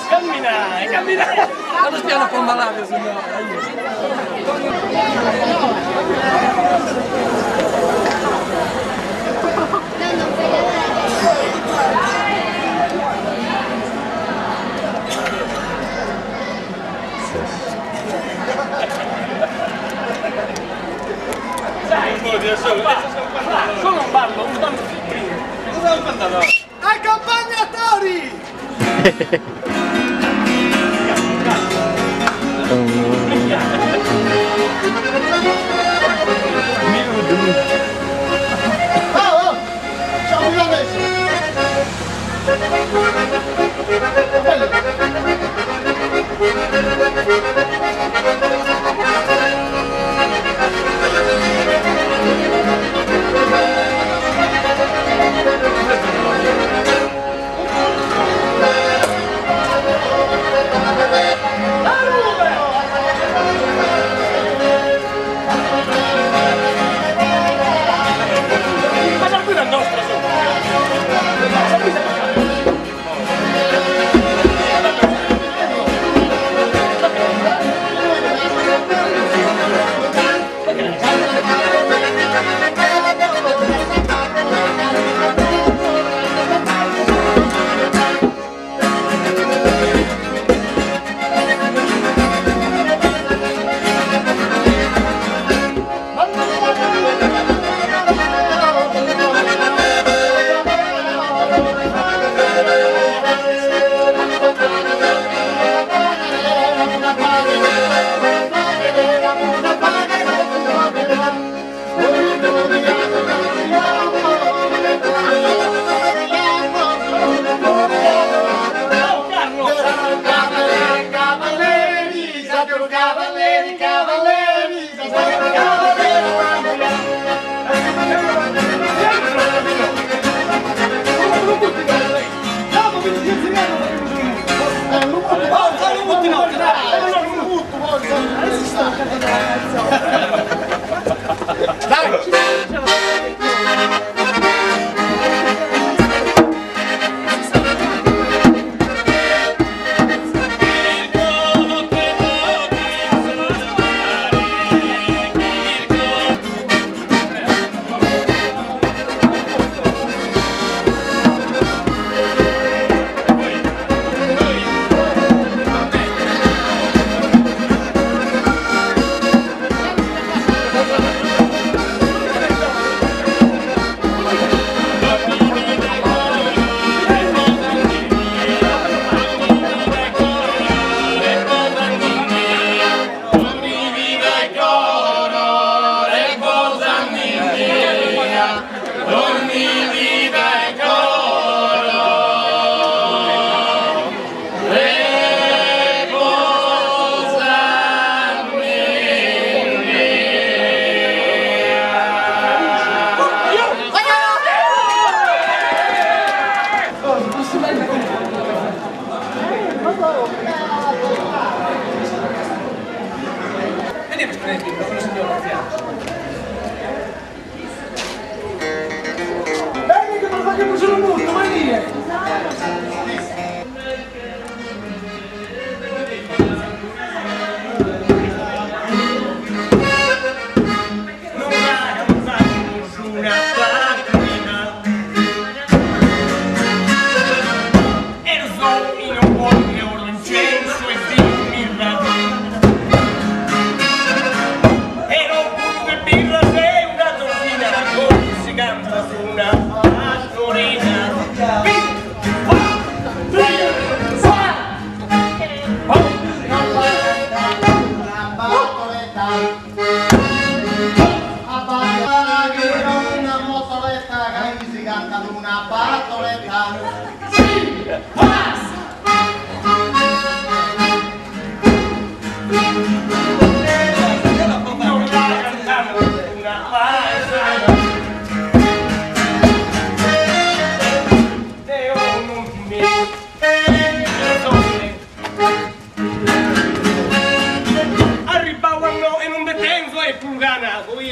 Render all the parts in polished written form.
Camminare, camminare! Vado spiano un po' malato, se no. Solo un ballo, un ballo prima. Cosa ho cantato? Accompagnatori! Oh, ciao adesso!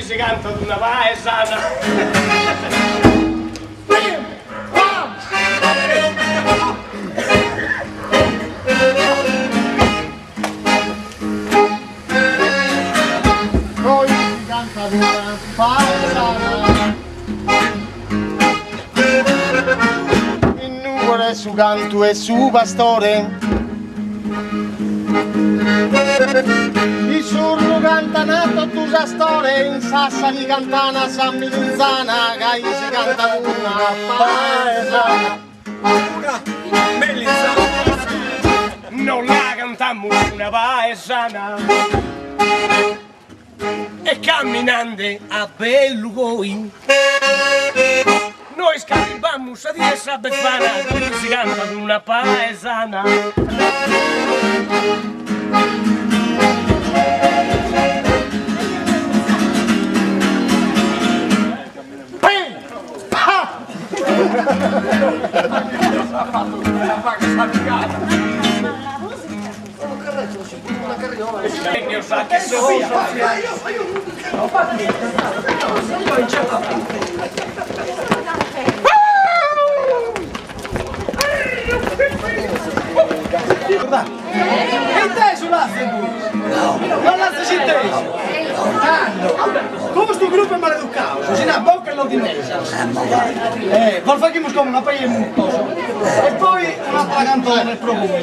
si canta ad una paesana. canto e su pastore. Il surro cantanato tu sa storia, in Sassari cantana, San Milinzana, che si canta una paesana. Non la cantammo una paesana e camminando a Bellugoi noi scappammo a dire essa befana che si canta una paesana. Io sa che E te sull'asse tu? No. Non l'asse ci te? Come sto gruppo è maleducato? Così una bocca e lo di mezzo. Poi facciamo come una paia molto. E poi un'altra canzone nel profumo.